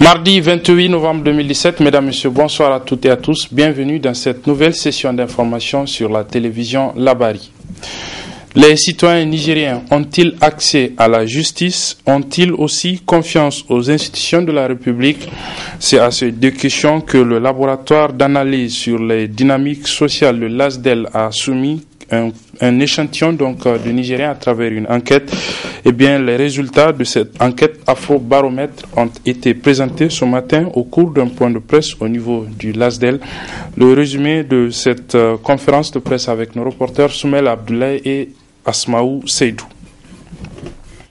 Mardi 28 novembre 2017, mesdames, messieurs, bonsoir à toutes et à tous. Bienvenue dans cette nouvelle session d'information sur la télévision Labari. Les citoyens nigériens ont-ils accès à la justice? Ont-ils aussi confiance aux institutions de la République? C'est à ces deux questions que le laboratoire d'analyse sur les dynamiques sociales de l'ASDEL a soumis un échantillon de Nigériens à travers une enquête. Eh bien, les résultats de cette enquête Afro-Baromètre ont été présentés ce matin au cours d'un point de presse au niveau du LASDEL. Le résumé de cette conférence de presse avec nos reporters Soumel Abdoulaye et Asmaou Seydou.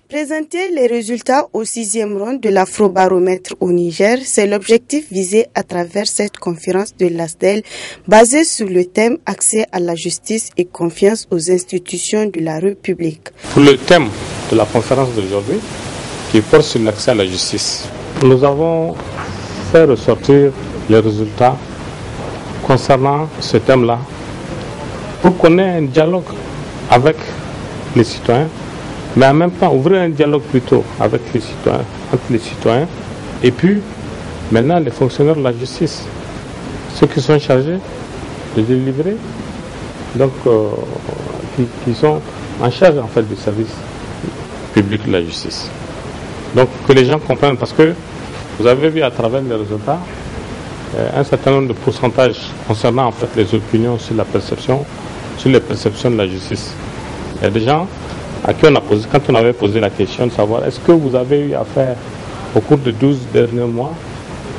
Présenter les résultats au 6e round de l'Afro-Baromètre au Niger, c'est l'objectif visé à travers cette conférence de l'ASDEL basée sur le thème accès à la justice et confiance aux institutions de la République. Pour le thème de la conférence d'aujourd'hui, qui porte sur l'accès à la justice, nous avons fait ressortir les résultats concernant ce thème-là pour qu'on ait un dialogue avec les citoyens, mais en même temps ouvrir un dialogue plutôt avec les citoyens, entre les citoyens et puis maintenant les fonctionnaires de la justice, ceux qui sont chargés de délivrer, donc qui sont en charge en fait du service public de la justice. Donc que les gens comprennent, parce que vous avez vu à travers les résultats un certain nombre de pourcentages concernant en fait les opinions sur la perception, sur les perceptions de la justice. Il y a des gens à qui on a posé, quand on avait posé la question de savoir est-ce que vous avez eu affaire au cours de 12 derniers mois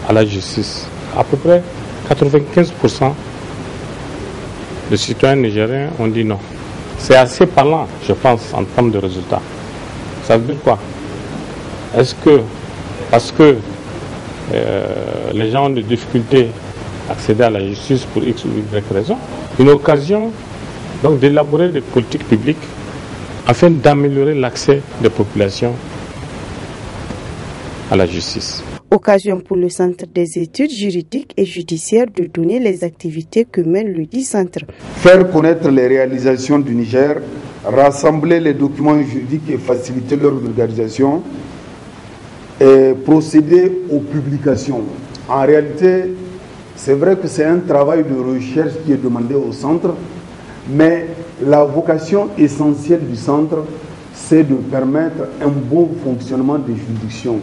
à la justice, à peu près 95% des citoyens nigériens ont dit non. C'est assez parlant, je pense, en termes de résultats. Ça veut dire quoi? Est-ce que, parce que les gens ont des difficultés à accéder à la justice pour X ou Y raison, une occasion donc d'élaborer des politiques publiques afin d'améliorer l'accès des populations à la justice. Occasion pour le Centre des études juridiques et judiciaires de donner les activités que mène le dit centre. Faire connaître les réalisations du Niger, rassembler les documents juridiques et faciliter leur vulgarisation et procéder aux publications. En réalité, c'est vrai que c'est un travail de recherche qui est demandé au centre, mais la vocation essentielle du centre, c'est de permettre un bon fonctionnement des juridictions.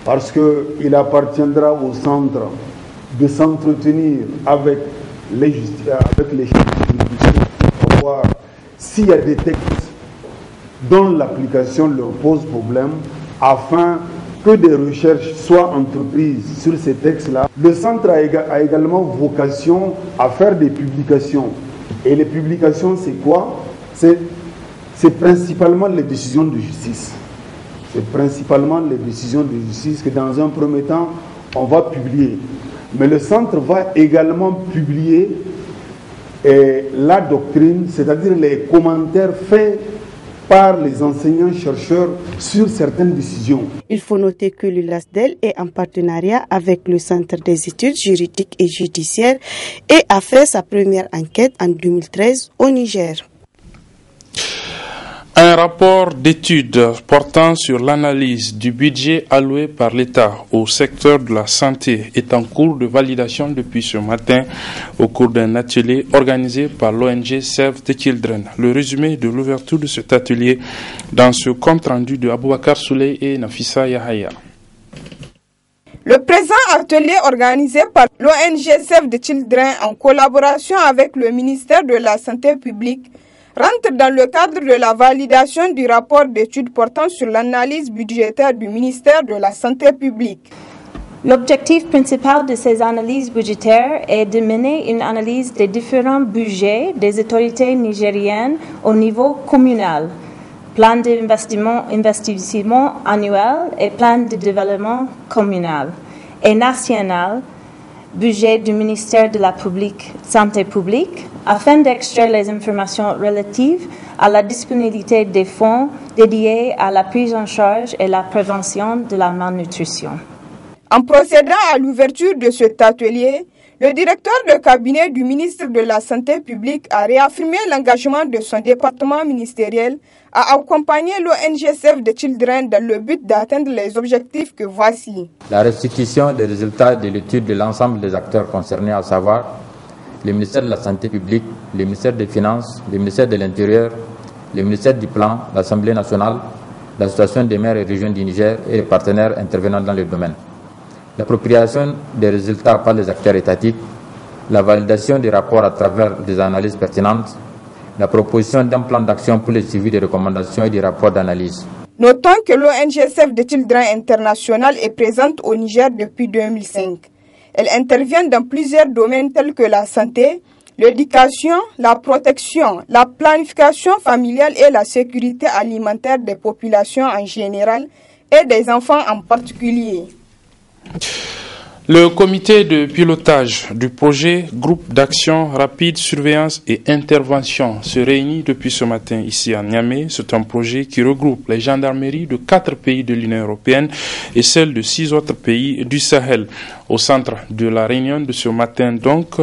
Parce qu'il appartiendra au centre de s'entretenir avec les chefs de juridiction pour voir s'il y a des textes dont l'application leur pose problème, afin que des recherches soient entreprises sur ces textes-là. Le centre a également vocation à faire des publications. Et les publications, c'est quoi? C'est principalement les décisions de justice. C'est principalement les décisions de justice que dans un premier temps, on va publier. Mais le centre va également publier la doctrine, c'est-à-dire les commentaires faits par les enseignants-chercheurs sur certaines décisions. Il faut noter que le LASDEL est en partenariat avec le Centre des études juridiques et judiciaires et a fait sa première enquête en 2013 au Niger. Un rapport d'études portant sur l'analyse du budget alloué par l'État au secteur de la santé est en cours de validation depuis ce matin au cours d'un atelier organisé par l'ONG Save the Children. Le résumé de l'ouverture de cet atelier dans ce compte rendu de Aboubakar Souley et Nafissa Yahaya. Le présent atelier organisé par l'ONG Save the Children en collaboration avec le ministère de la Santé publique rentre dans le cadre de la validation du rapport d'études portant sur l'analyse budgétaire du ministère de la Santé publique. L'objectif principal de ces analyses budgétaires est de mener une analyse des différents budgets des autorités nigériennes au niveau communal, plan d'investissement annuel et plan de développement communal, et national, budget du ministère de la Santé publique, afin d'extraire les informations relatives à la disponibilité des fonds dédiés à la prise en charge et la prévention de la malnutrition. En procédant à l'ouverture de cet atelier, Le directeur de cabinet du ministre de la Santé publique a réaffirmé l'engagement de son département ministériel à accompagner l'ONG Save the Children dans le but d'atteindre les objectifs que voici. La restitution des résultats de l'étude de l'ensemble des acteurs concernés, à savoir le ministère de la Santé publique, le ministère des Finances, le ministère de l'Intérieur, le ministère du Plan, l'Assemblée nationale, l'Association des maires et régions du Niger et les partenaires intervenant dans le domaine. L'appropriation des résultats par les acteurs étatiques, la validation des rapports à travers des analyses pertinentes, la proposition d'un plan d'action pour le suivi des recommandations et des rapports d'analyse. Notons que l'ONG Save the Children International est présente au Niger depuis 2005. Elle intervient dans plusieurs domaines tels que la santé, l'éducation, la protection, la planification familiale et la sécurité alimentaire des populations en général et des enfants en particulier. Le comité de pilotage du projet Groupe d'action rapide, surveillance et intervention se réunit depuis ce matin ici à Niamey. C'est un projet qui regroupe les gendarmeries de 4 pays de l'Union européenne et celles de 6 autres pays du Sahel. Au centre de la réunion de ce matin, donc,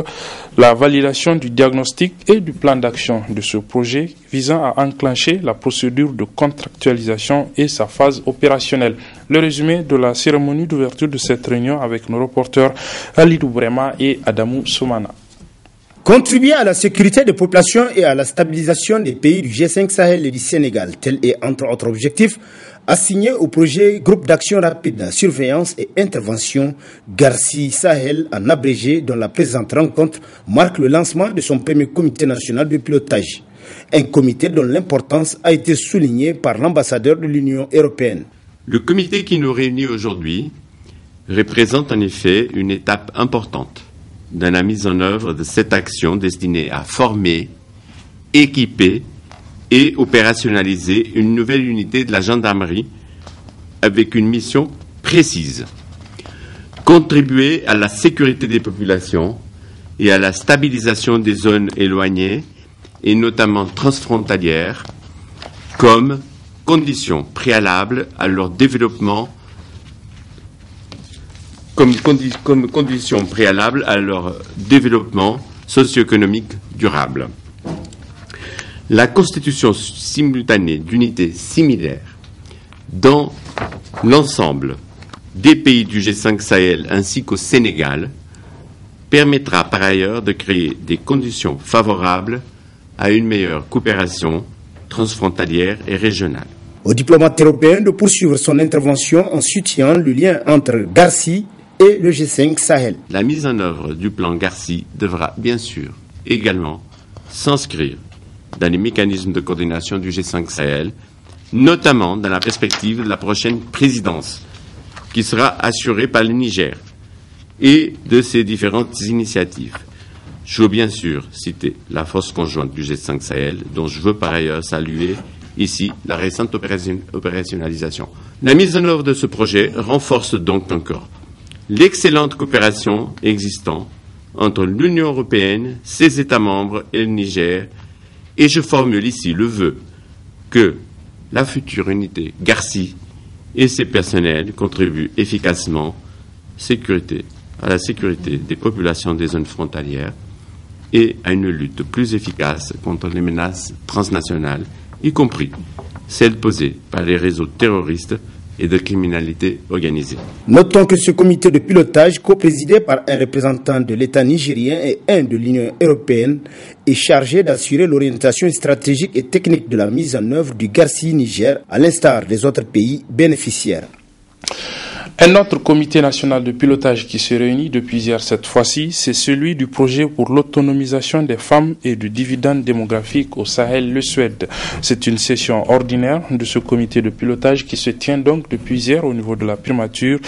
la validation du diagnostic et du plan d'action de ce projet visant à enclencher la procédure de contractualisation et sa phase opérationnelle. Le résumé de la cérémonie d'ouverture de cette réunion avec nos reporters Alidou Brema et Adamou Soumana. Contribuer à la sécurité des populations et à la stabilisation des pays du G5 Sahel et du Sénégal, tel est entre autres objectifs assigné au projet Groupe d'action rapide, surveillance et intervention Garci Sahel en abrégé, dont la présente rencontre marque le lancement de son premier comité national de pilotage. Un comité dont l'importance a été soulignée par l'ambassadeur de l'Union européenne. Le comité qui nous réunit aujourd'hui représente en effet une étape importante dans la mise en œuvre de cette action destinée à former, équiper et opérationnaliser une nouvelle unité de la gendarmerie avec une mission précise. Contribuer à la sécurité des populations et à la stabilisation des zones éloignées et notamment transfrontalières comme condition préalable à leur développement socio-économique durable. La constitution simultanée d'unités similaires dans l'ensemble des pays du G5 Sahel ainsi qu'au Sénégal permettra par ailleurs de créer des conditions favorables à une meilleure coopération transfrontalière et régionale. Au diplomate européen de poursuivre son intervention en soutien le lien entre Garci et le G5 Sahel. La mise en œuvre du plan Garci devra bien sûr également s'inscrire dans les mécanismes de coordination du G5 Sahel, notamment dans la perspective de la prochaine présidence, qui sera assurée par le Niger, et de ses différentes initiatives. Je veux bien sûr citer la force conjointe du G5 Sahel, dont je veux par ailleurs saluer ici la récente opérationnalisation. La mise en œuvre de ce projet renforce donc encore l'excellente coopération existante entre l'Union européenne, ses États membres et le Niger, et je formule ici le vœu que la future unité Garci et ses personnels contribuent efficacement à la sécurité des populations des zones frontalières et à une lutte plus efficace contre les menaces transnationales, y compris celles posées par les réseaux terroristes et de criminalité organisée. Notons que ce comité de pilotage, co-présidé par un représentant de l'État nigérien et un de l'Union européenne, est chargé d'assurer l'orientation stratégique et technique de la mise en œuvre du Garci Niger, à l'instar des autres pays bénéficiaires. Un autre comité national de pilotage qui se réunit depuis hier cette fois-ci, c'est celui du projet pour l'autonomisation des femmes et du dividende démographique au Sahel, le Suède. C'est une session ordinaire de ce comité de pilotage qui se tient donc depuis hier au niveau de la primature.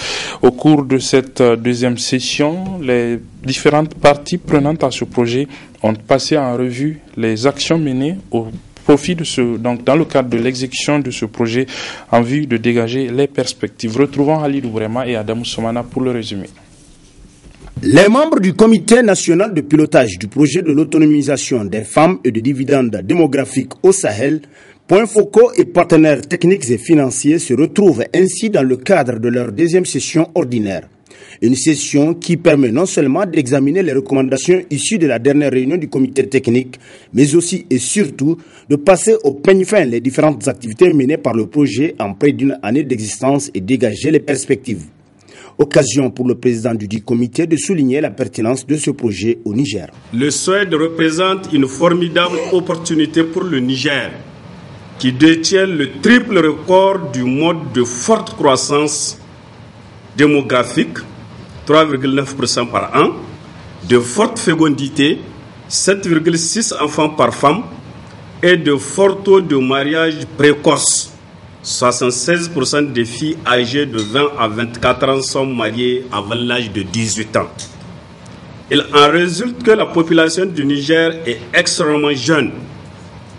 Au cours de cette deuxième session, les différentes parties prenantes à ce projet ont passé en revue les actions menées au profit de dans le cadre de l'exécution de ce projet en vue de dégager les perspectives. Retrouvons Halidou Brema et Adamou Soumana pour le résumé. Les membres du comité national de pilotage du projet de l'autonomisation des femmes et de dividendes démographiques au Sahel, points focaux et partenaires techniques et financiers se retrouvent ainsi dans le cadre de leur deuxième session ordinaire. Une session qui permet non seulement d'examiner les recommandations issues de la dernière réunion du comité technique, mais aussi et surtout de passer au peigne fin les différentes activités menées par le projet en près d'une année d'existence et dégager les perspectives. Occasion pour le président du dit comité de souligner la pertinence de ce projet au Niger. Le SUED représente une formidable opportunité pour le Niger, qui détient le triple record du mode de forte croissance démographique, 3,9% par an, de forte fécondité, 7,6 enfants par femme, et de fort taux de mariage précoce. 76% des filles âgées de 20 à 24 ans sont mariées avant l'âge de 18 ans. Il en résulte que la population du Niger est extrêmement jeune.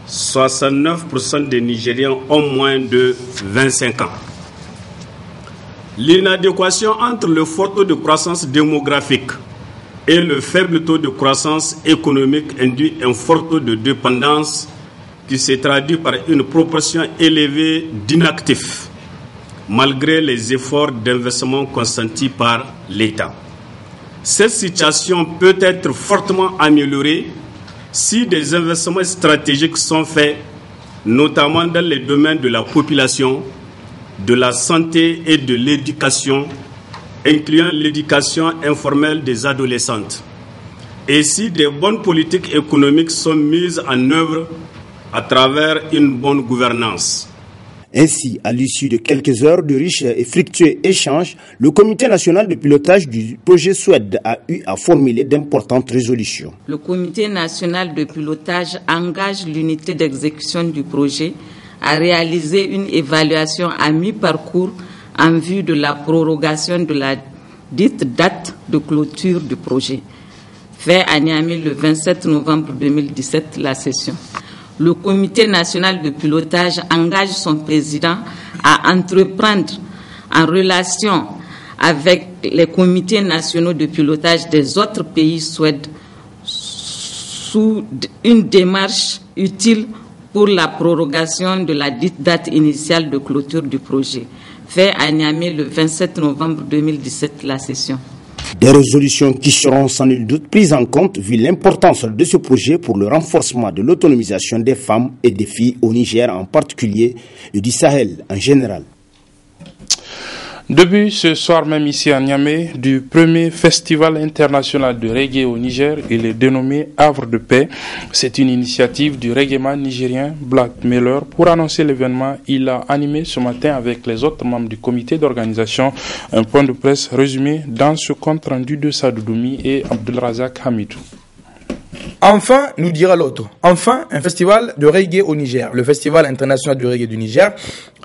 69% des Nigériens ont moins de 25 ans. L'inadéquation entre le fort taux de croissance démographique et le faible taux de croissance économique induit un fort taux de dépendance qui se traduit par une proportion élevée d'inactifs, malgré les efforts d'investissement consentis par l'État. Cette situation peut être fortement améliorée si des investissements stratégiques sont faits, notamment dans les domaines de la population, de la santé et de l'éducation, incluant l'éducation informelle des adolescentes. Et si des bonnes politiques économiques sont mises en œuvre à travers une bonne gouvernance. Ainsi, à l'issue de quelques heures de riches et fructueux échanges, le comité national de pilotage du projet SUED a eu à formuler d'importantes résolutions. Le comité national de pilotage engage l'unité d'exécution du projet à réaliser une évaluation à mi-parcours en vue de la prorogation de la dite date de clôture du projet. Fait à Niamey le 27 novembre 2017, la session. Le comité national de pilotage engage son président à entreprendre en relation avec les comités nationaux de pilotage des autres pays SUED sous une démarche utile pour la prorogation de la dite date initiale de clôture du projet. Fait à Niamey le 27 novembre 2017, la session. Des résolutions qui seront sans nul doute prises en compte vu l'importance de ce projet pour le renforcement de l'autonomisation des femmes et des filles au Niger en particulier et du Sahel en général. Début ce soir même ici à Niamey du premier festival international de reggae au Niger, il est dénommé Havre de Paix. C'est une initiative du reggaeman nigérien Black Miller. Pour annoncer l'événement, il a animé ce matin avec les autres membres du comité d'organisation un point de presse résumé dans ce compte rendu de Sadoudoumi et Abdelrazak Hamidou. Enfin, nous dira l'autre. Enfin, un festival de reggae au Niger. Le Festival international du reggae du Niger,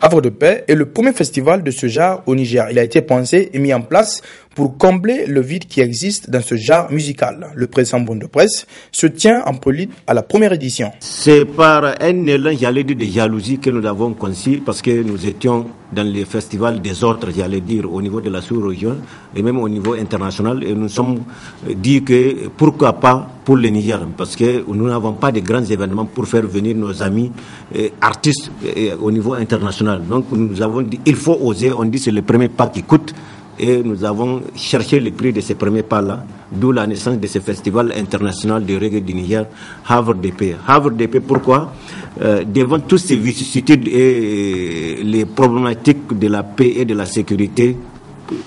Havre de Paix, est le premier festival de ce genre au Niger. Il a été pensé et mis en place pour combler le vide qui existe dans ce genre musical. Le présent point de presse se tient en prélude à la première édition. C'est par un élan, j'allais dire, de jalousie que nous avons conçu parce que nous étions dans les festivals des autres, j'allais dire, au niveau de la sous-région et même au niveau international. Et nous sommes dit que pourquoi pas pour le Niger, parce que nous n'avons pas de grands événements pour faire venir nos amis artistes au niveau international. Donc nous avons dit, il faut oser, on dit c'est le premier pas qui coûte. Et nous avons cherché le prix de ces premiers pas-là, d'où la naissance de ce festival international de reggae du Niger, Havre de Paix. Havre de Paix, pourquoi devant toutes ces vicissitudes et les problématiques de la paix et de la sécurité,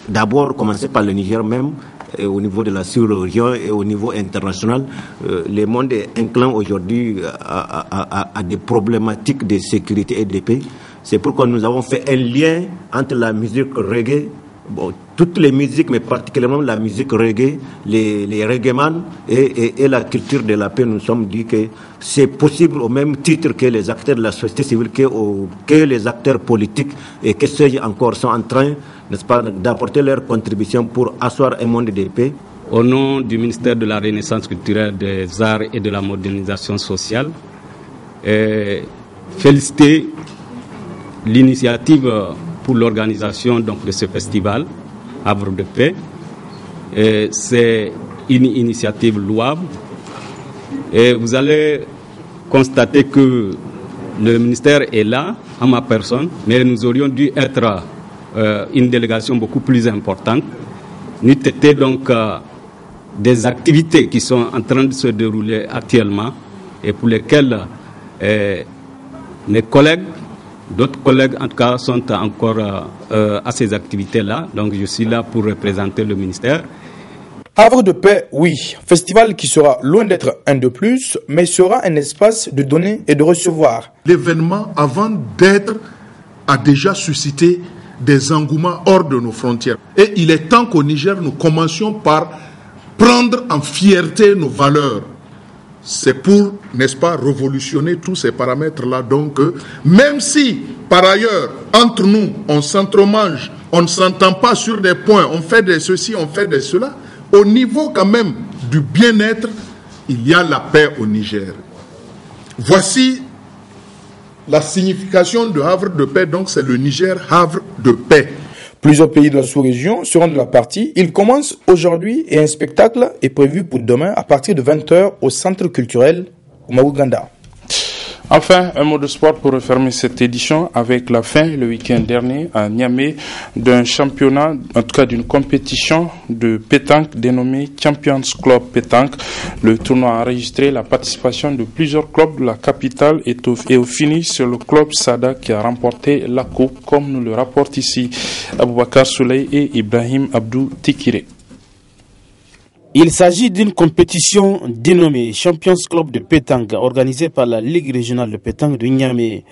d'abord commencer par le Niger même, et au niveau de la sous-région et au niveau international, le monde est inclin aujourd'hui à des problématiques de sécurité et de paix. C'est pourquoi nous avons fait un lien entre la musique reggae, toutes les musiques, mais particulièrement la musique reggae, les reggaeman et la culture de la paix. Nous sommes dit que c'est possible au même titre que les acteurs de la société civile, que les acteurs politiques et que ceux encore sont en train, n'est-ce pas, d'apporter leur contribution pour asseoir un monde de paix. Au nom du ministère de la Renaissance culturelle, des arts et de la modernisation sociale, féliciter l'initiative pour l'organisation donc de ce festival Havre de Paix. C'est une initiative louable et vous allez constater que le ministère est là en ma personne, mais nous aurions dû être une délégation beaucoup plus importante. n'eût été donc des activités qui sont en train de se dérouler actuellement et pour lesquelles mes collègues, d'autres collègues en tout cas, sont encore à ces activités-là. Donc je suis là pour représenter le ministère. Havre de paix, oui. Festival qui sera loin d'être un de plus, mais sera un espace de donner et de recevoir. L'événement, avant d'être, a déjà suscité des engouements hors de nos frontières. Et il est temps qu'au Niger, nous commencions par prendre en fierté nos valeurs. C'est pour, n'est-ce pas, révolutionner tous ces paramètres-là. Donc, même si, par ailleurs, entre nous, on s'entremange, on ne s'entend pas sur des points, on fait de ceci, on fait de cela, au niveau quand même du bien-être, il y a la paix au Niger. Voici la signification de Havre de paix, donc c'est le Niger Havre de paix. Plusieurs pays de la sous-région seront de la partie. Il commence aujourd'hui et un spectacle est prévu pour demain à partir de 20h au centre culturel Oumaganda. Enfin, un mot de sport pour refermer cette édition avec la fin, le week-end dernier, à Niamey, d'un championnat, en tout cas d'une compétition de pétanque dénommée Champions Club Pétanque. Le tournoi a enregistré la participation de plusieurs clubs de la capitale et au finish, c'est le club Sada qui a remporté la coupe, comme nous le rapportent ici Aboubakar Souley et Ibrahim Abdou Tikire. Il s'agit d'une compétition dénommée Champions Club de pétanque organisée par la Ligue régionale de pétanque de Niamey.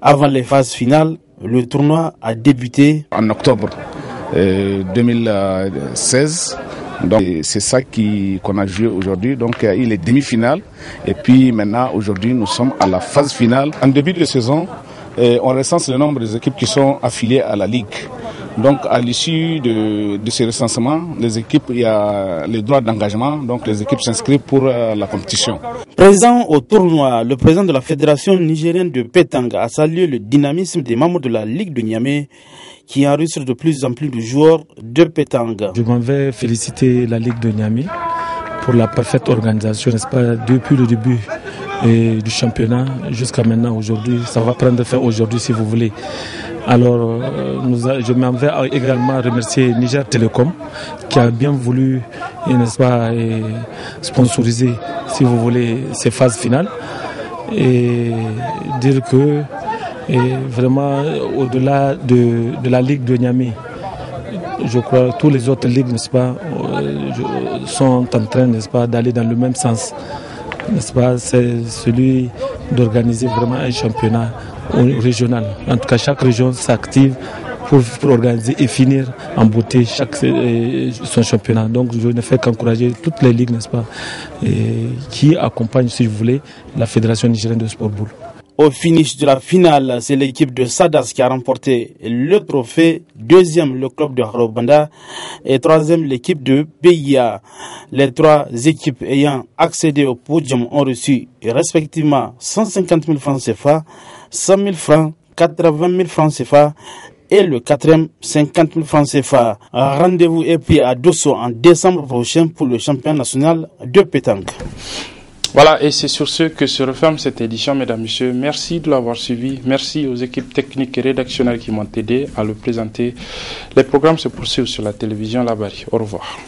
Avant les phases finales, le tournoi a débuté en octobre 2016. Donc c'est ça qu'on a joué aujourd'hui. Donc il y a eu les demi-finales et puis maintenant aujourd'hui nous sommes à la phase finale. En début de saison, on recense le nombre des équipes qui sont affiliées à la Ligue. Donc à l'issue de ce recensement, les équipes, il y a les droits d'engagement, donc les équipes s'inscrivent pour la compétition. Présent au tournoi, le président de la Fédération nigérienne de pétanque a salué le dynamisme des membres de la Ligue de Niamey qui enregistre de plus en plus de joueurs de pétanque. Je m'en vais féliciter la Ligue de Niamey pour la parfaite organisation, n'est-ce pas, depuis le début du championnat jusqu'à maintenant, aujourd'hui. Ça va prendre fin aujourd'hui si vous voulez. Alors, je m'en vais également remercier Niger Telecom qui a bien voulu, n'est-ce pas, sponsoriser, si vous voulez, ces phases finales et dire que vraiment, au-delà de la Ligue de Niamey, je crois que toutes les autres ligues, n'est-ce pas, sont en train, n'est-ce pas, d'aller dans le même sens. N'est-ce pas, c'est celui d'organiser vraiment un championnat régional. En tout cas, chaque région s'active pour organiser et finir en beauté son championnat. Donc, je ne fais qu'encourager toutes les ligues, n'est-ce pas, qui accompagnent, si vous voulez, la Fédération nigérienne de sport boule. Au finish de la finale, c'est l'équipe de Sadas qui a remporté le trophée. Deuxième, le club de Harobanda. Et troisième, l'équipe de PIA. Les trois équipes ayant accédé au podium ont reçu respectivement 150 000 francs CFA, 100 000 francs, 80 000 francs CFA et le quatrième 50 000 francs CFA. Rendez-vous est pris à Dosso en décembre prochain pour le championnat national de pétanque. Voilà, et c'est sur ce que se referme cette édition, mesdames, messieurs. Merci de l'avoir suivi. Merci aux équipes techniques et rédactionnelles qui m'ont aidé à le présenter. Les programmes se poursuivent sur la télévision Labari. Au revoir.